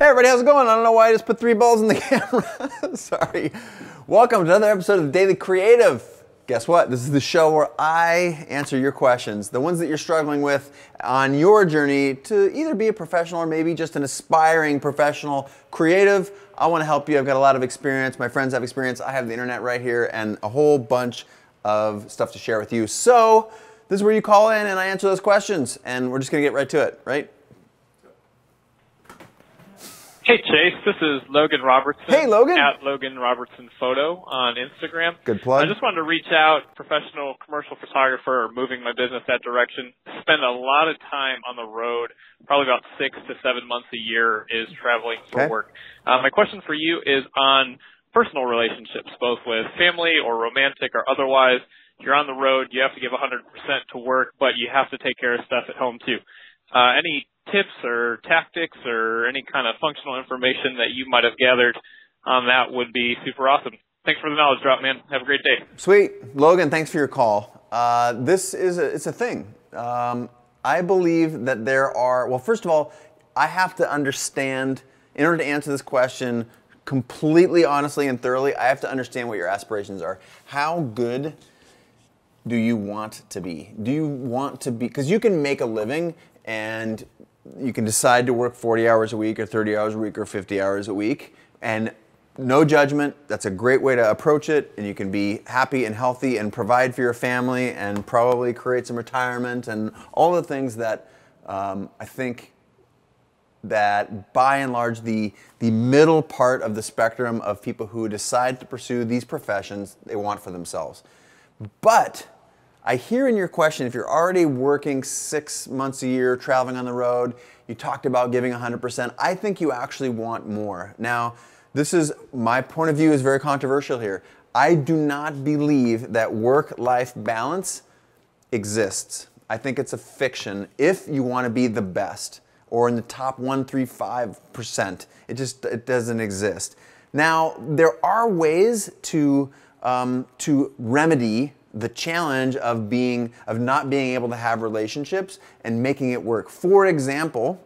everybody, how's it going? I don't know why I just put 3 balls in the camera. Sorry. Welcome to another episode of Daily Creative. Guess what? This is the show where I answer your questions, the ones that you're struggling with on your journey to either be a professional or maybe just an aspiring professional creative. I want to help you. I've got a lot of experience. My friends have experience. I have the internet right here and a whole bunch of stuff to share with you. So this is where you call in and I answer those questions, and we're just going to get right to it, right? Hey Chase, this is Logan Robertson. Hey Logan. At Logan Robertson Photo on Instagram. Good plug. I just wanted to reach out, professional commercial photographer, moving my business that direction. Spend a lot of time on the road, probably about 6 to 7 months a year is traveling for work. My question for you is on personal relationships, both with family or romantic or otherwise. You're on the road, you have to give 100% to work, but you have to take care of stuff at home too. Any tips or tactics or any kind of functional information that you might have gathered on that would be super awesome. Thanks for the knowledge drop, man. Have a great day. Sweet. Logan, thanks for your call. It's a thing. I believe that there are, well, first of all, I have to understand, in order to answer this question completely honestly and thoroughly, I have to understand what your aspirations are. How good do you want to be? Do you want to be, because you can make a living and you can decide to work 40 hours a week or 30 hours a week or 50 hours a week, and no judgment. That's a great way to approach it, and you can be happy and healthy and provide for your family and probably create some retirement and all the things that I think that by and large the middle part of the spectrum of people who decide to pursue these professions they want for themselves. But I hear in your question, if you're already working 6 months a year, traveling on the road, you talked about giving 100%, I think you actually want more. Now, this is, my point of view is very controversial here. I do not believe that work-life balance exists. I think it's a fiction if you want to be the best or in the top 135%. It doesn't exist. Now, there are ways to remedy the challenge of not being able to have relationships and making it work. For example,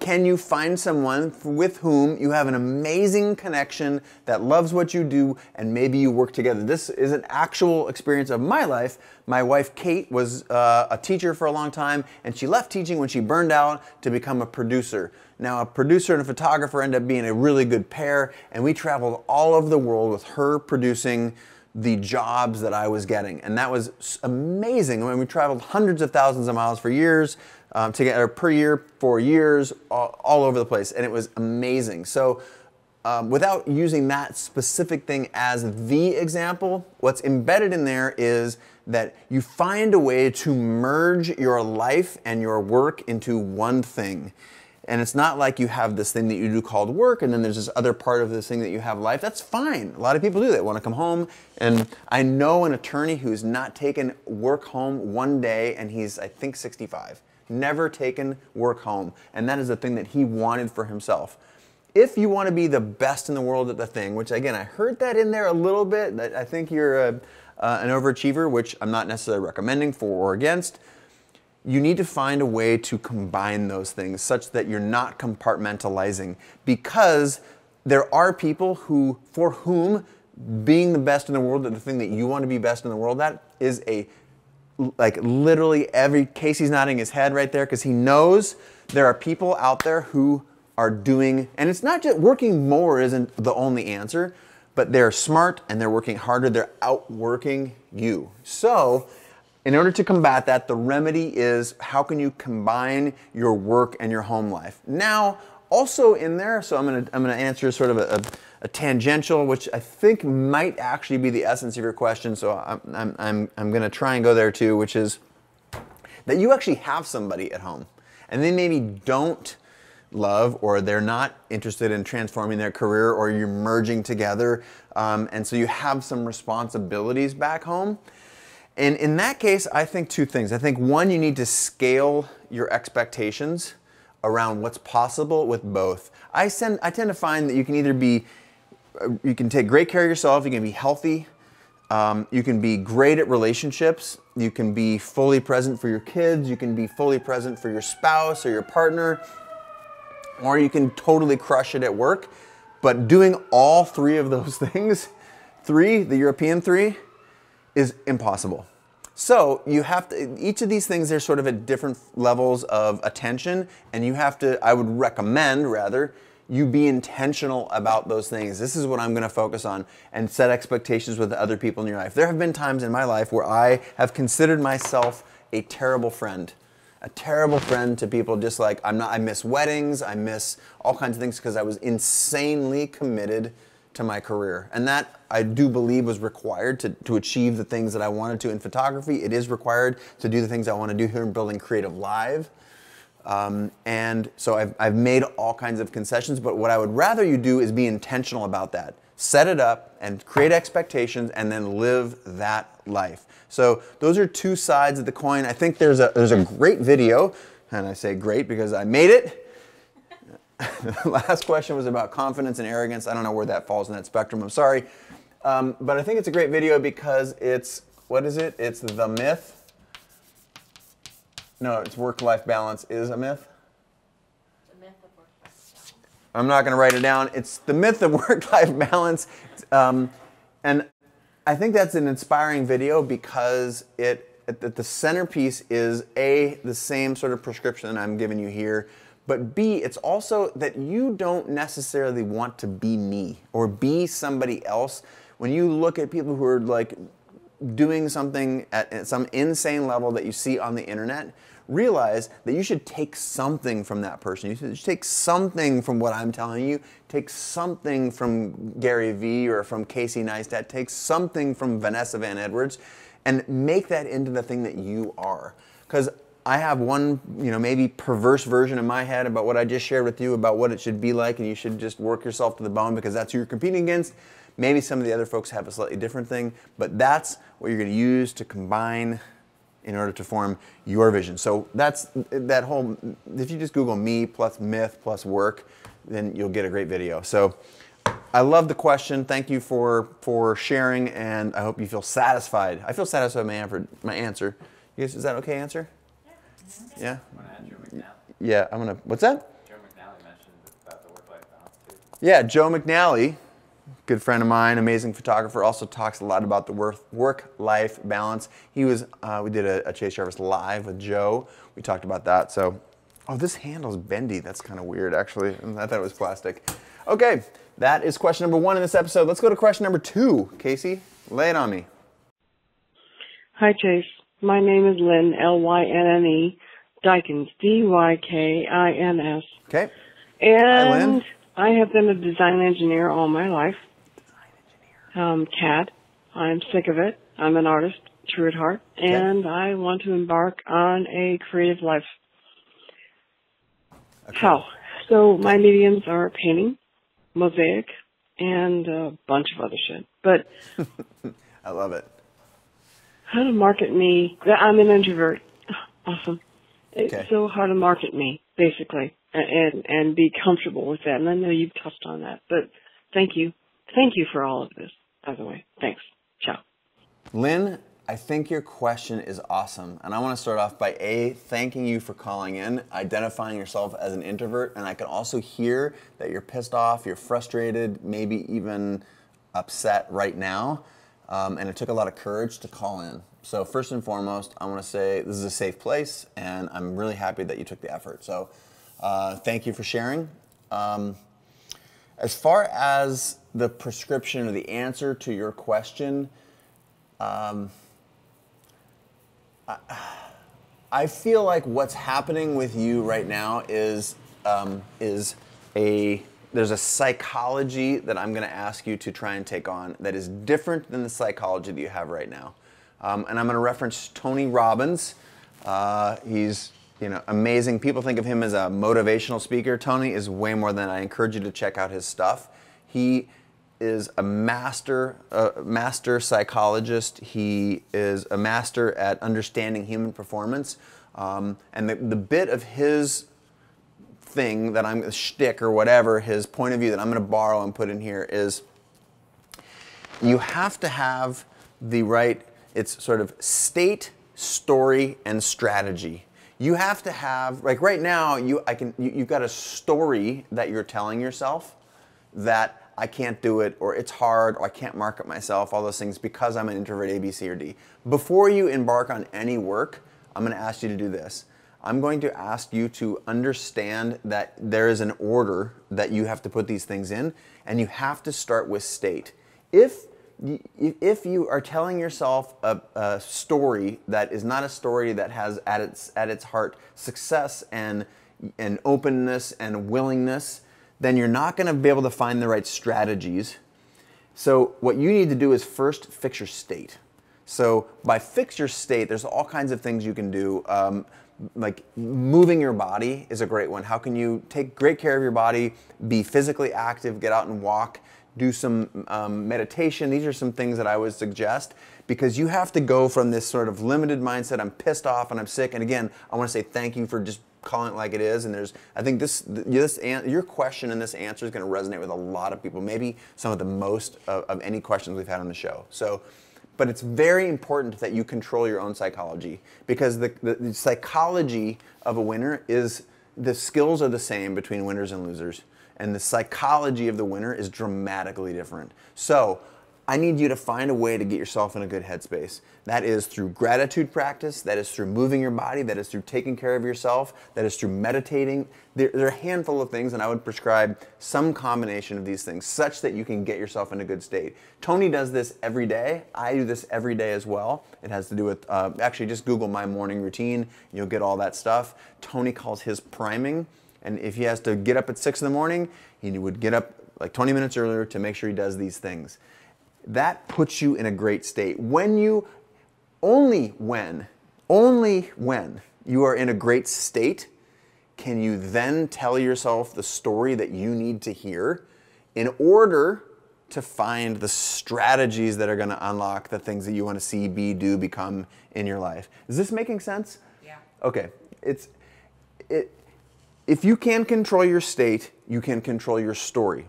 can you find someone with whom you have an amazing connection that loves what you do and maybe you work together? This is an actual experience of my life. My wife Kate was a teacher for a long time, and she left teaching when she burned out to become a producer. Now, a producer and a photographer end up being a really good pair, and we traveled all over the world with her producing the jobs that I was getting, and that was amazing. I mean, we traveled hundreds of thousands of miles for years, per year for years, all over the place, and it was amazing. So without using that specific thing as the example, what's embedded in there is that you find a way to merge your life and your work into one thing. And it's not like you have this thing that you do called work and then there's this other part of this thing that you have life. That's fine. A lot of people do that. They want to come home. And I know an attorney who's not taken work home one day, and he's, I think, 65. Never taken work home. And that is the thing that he wanted for himself. If you want to be the best in the world at the thing, which again, I heard that in there a little bit, that I think you're an overachiever, which I'm not necessarily recommending for or against. You need to find a way to combine those things such that you're not compartmentalizing, because there are people for whom being the best in the world at the thing that you want to be best in the world at is like literally Casey's nodding his head right there because he knows there are people out there who are doing, and it's not just working more isn't the only answer, but they're smart and they're working harder, they're outworking you. So, in order to combat that, the remedy is how can you combine your work and your home life? Now, also in there, so I'm gonna answer sort of a tangential, which I think might actually be the essence of your question. So I'm gonna try and go there too, which is that you actually have somebody at home, and they maybe don't love, or they're not interested in transforming their career, or you're merging together, and so you have some responsibilities back home. And in that case, I think 2 things. I think 1, you need to scale your expectations around what's possible with both. I tend to find that you can either be, you can take great care of yourself, you can be healthy, you can be great at relationships, you can be fully present for your kids, you can be fully present for your spouse or your partner, or you can totally crush it at work. But doing all three of those things, the European three, is impossible. So you have to, each of these things, they're sort of at different levels of attention, and you have to, I would recommend rather, you be intentional about those things. This is what I'm going to focus on, and set expectations with other people in your life. There have been times in my life where I have considered myself a terrible friend to people. Just like I miss weddings, I miss all kinds of things because I was insanely committed to my career. And that, I do believe, was required to achieve the things that I wanted to in photography. It is required to do the things I want to do here in building CreativeLive. And so I've made all kinds of concessions, but what I would rather you do is be intentional about that. Set it up and create expectations and then live that life. So those are two sides of the coin. I think there's a great video, and I say great because I made it. The last question was about confidence and arrogance. I don't know where that falls in that spectrum. I'm sorry. But I think it's a great video because it's, what is it? It's the myth. No, it's work-life balance is a myth. The myth of work-life balance. I'm not going to write it down. It's the myth of work-life balance. And I think that's an inspiring video because the centerpiece is A, the same sort of prescription that I'm giving you here, but B, it's also that you don't necessarily want to be me or be somebody else. When you look at people who are like doing something at some insane level that you see on the internet, realize that you should take something from that person. You should take something from what I'm telling you. Take something from Gary Vee or from Casey Neistat. Take something from Vanessa Van Edwards and make that into the thing that you are. Because I have one, maybe perverse version in my head about what I just shared with you about what it should be like, and you should just work yourself to the bone because that's who you're competing against. Maybe some of the other folks have a slightly different thing, but that's what you're going to use to combine in order to form your vision. So that's that whole, if you just Google me plus myth plus work, then you'll get a great video. So I love the question. Thank you for sharing, and I hope you feel satisfied. I feel satisfied with my answer. You guys, is that okay answer? Yeah? I'm going to add Joe McNally. Yeah, I'm going to, what's that? Joe McNally mentioned about the work-life balance too. Yeah, Joe McNally, good friend of mine, amazing photographer, also talks a lot about the work-life balance. He was, we did a Chase Jarvis live with Joe. We talked about that. So, oh, this handle's bendy. That's kind of weird, actually. I thought it was plastic. Okay, that is question number 1 in this episode. Let's go to question number 2. Casey, lay it on me. Hi, Chase. My name is Lynn, L-Y-N-N-E, Dykins, D-Y-K-I-N-S. Okay. And Hi, Lynn. I have been a design engineer all my life. CAD. I'm sick of it. I'm an artist, true at heart, and I want to embark on a creative life. Okay. How? So my mediums are painting, mosaic, and a bunch of other shit. But I love it. how to market me? I'm an introvert. Awesome. Okay. So how to market me, basically, and be comfortable with that. And I know you've touched on that, but thank you. Thank you for all of this, by the way. Thanks. Ciao. Lynn, I think your question is awesome. And I want to start off by thanking you for calling in, identifying yourself as an introvert. And I can also hear that you're pissed off, you're frustrated, maybe even upset right now. And it took a lot of courage to call in. So first and foremost, I want to say this is a safe place, and I'm really happy that you took the effort. So thank you for sharing. As far as the prescription or the answer to your question, I feel like what's happening with you right now is there's a psychology that I'm going to ask you to try and take on that is different than the psychology that you have right now. And I'm going to reference Tony Robbins. He's amazing. People think of him as a motivational speaker. Tony is way more than that. I encourage you to check out his stuff. He is a master psychologist. He is a master at understanding human performance. And the bit of his thing that I'm shtick or whatever, his point of view that I'm going to borrow and put in here is you have to have the right, it's sort of state, story, and strategy. You have to have, like right now, you've got a story that you're telling yourself that I can't do it, or it's hard, or I can't market myself, all those things because I'm an introvert A, B, C, or D. Before you embark on any work, I'm going to ask you to do this. I'm going to ask you to understand that there is an order that you have to put these things in, and you have to start with state. If you are telling yourself a story that is not a story that has at its heart success and openness and willingness, then you're not going to be able to find the right strategies. So what you need to do is first fix your state. So by fix your state, there's all kinds of things you can do. Like moving your body is a great one. How can you take great care of your body, be physically active, get out and walk, do some meditation? These are some things that I would suggest, because you have to go from this sort of limited mindset, I'm pissed off and I'm sick. And again, I want to say thank you for just calling it like it is. And I think your question and this answer is going to resonate with a lot of people, maybe some of the most of any questions we've had on the show. But it's very important that you control your own psychology, because the psychology of a winner is, the skills are the same between winners and losers, and the psychology of the winner is dramatically different. So I need you to find a way to get yourself in a good headspace. That is through gratitude practice, that is through moving your body, that is through taking care of yourself, that is through meditating. There are a handful of things, and I would prescribe some combination of these things such that you can get yourself in a good state. Tony does this every day. I do this every day as well. It has to do with, actually just Google my morning routine, you'll get all that stuff. Tony calls his priming, and if he has to get up at 6 in the morning, he would get up like 20 minutes earlier to make sure he does these things. That puts you in a great state. Only when you are in a great state can you then tell yourself the story that you need to hear in order to find the strategies that are going to unlock the things that you want to see, be, do, become in your life. Is this making sense? Yeah. Okay. If you can control your state, you can control your story.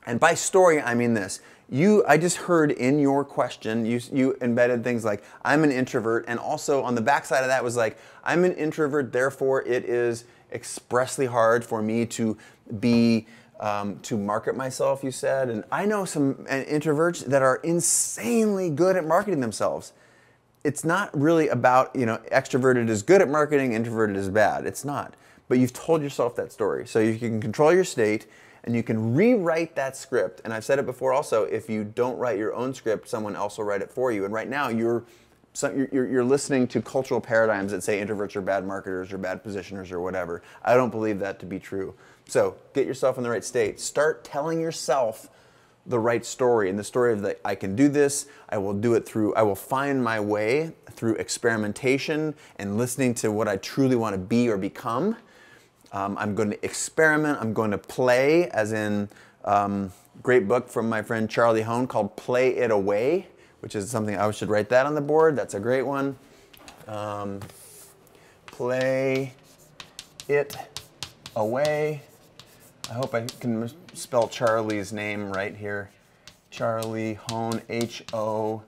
And by story, I mean this. I just heard in your question, you embedded things like, I'm an introvert, and also on the backside of that was like, I'm an introvert, therefore it is expressly hard for me to market myself, you said. And I know some introverts that are insanely good at marketing themselves. It's not really about, extroverted is good at marketing, introverted is bad. It's not. But you've told yourself that story. So you can control your state, and you can rewrite that script. And I've said it before also, if you don't write your own script, someone else will write it for you. And right now, you're listening to cultural paradigms that say introverts are bad marketers or bad positioners or whatever. I don't believe that to be true. So get yourself in the right state. Start telling yourself the right story, and the story of I can do this, I will find my way through experimentation and listening to what I truly want to be or become. I'm going to experiment, I'm going to play, as in great book from my friend Charlie Hone called Play It Away, which is something I should write that on the board. That's a great one. Play It Away. I hope I can spell Charlie's name right here. Charlie Hone, H-O-H-E-H-N.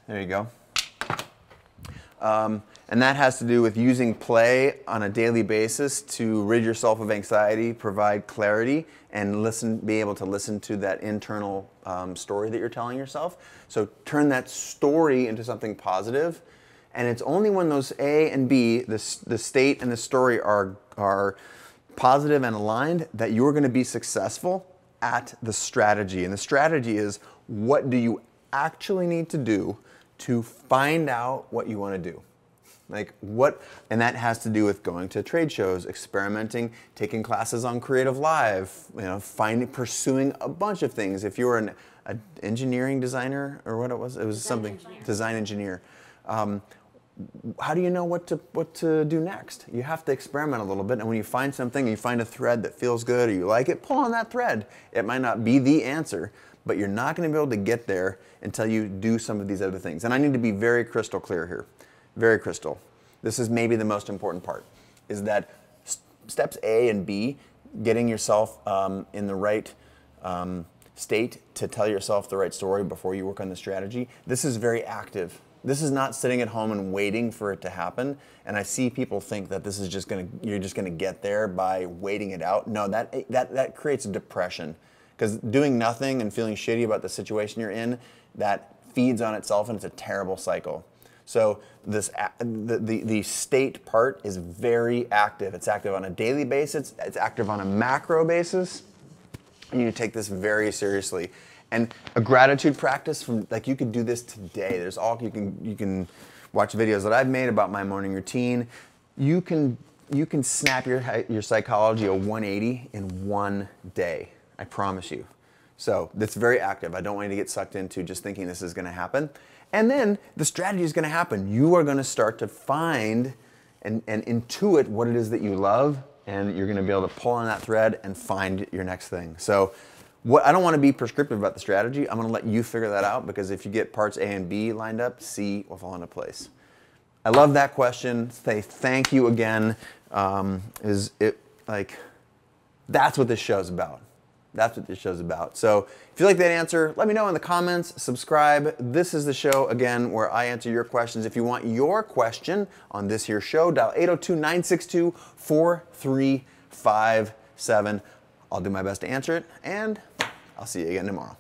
There you go. And that has to do with using play on a daily basis to rid yourself of anxiety, provide clarity, and be able to listen to that internal story that you're telling yourself. So turn that story into something positive. And it's only when those A and B, the state and the story are positive and aligned, that you're going to be successful at the strategy. And the strategy is, what do you actually need to do to find out what you want to do? And that has to do with going to trade shows, experimenting, taking classes on CreativeLive, pursuing a bunch of things. If you're an engineering designer, or what it was design engineer. How do you know what to do next? You have to experiment a little bit, and when you find something, you find a thread that feels good or you like it, pull on that thread. It might not be the answer, but you're not going to be able to get there until you do some of these other things. And I need to be very crystal clear here. Very crystal. This is maybe the most important part, is that steps A and B, getting yourself in the right state to tell yourself the right story before you work on the strategy. This is very active. This is not sitting at home and waiting for it to happen. And I see people think that this is just you're just gonna get there by waiting it out. No, that creates a depression. Because doing nothing and feeling shitty about the situation you're in, that feeds on itself and it's a terrible cycle. So the state part is very active. It's active on a daily basis. It's active on a macro basis. And you take this very seriously. And a gratitude practice you could do this today. There's you can watch videos that I've made about my morning routine. You can snap your psychology a 180 in one day. I promise you. So that's very active. I don't want you to get sucked into just thinking this is going to happen. And then the strategy is going to happen. You are going to start to find and intuit what it is that you love, and you're going to be able to pull on that thread and find your next thing. So I don't want to be prescriptive about the strategy. I'm going to let you figure that out, because if you get parts A and B lined up, C will fall into place. I love that question. Say thank you again. That's what this show's about. That's what this show's about. So if you like that answer, let me know in the comments, subscribe. This is the show, again, where I answer your questions. If you want your question on this here show, dial 802-962-4357. I'll do my best to answer it, and I'll see you again tomorrow.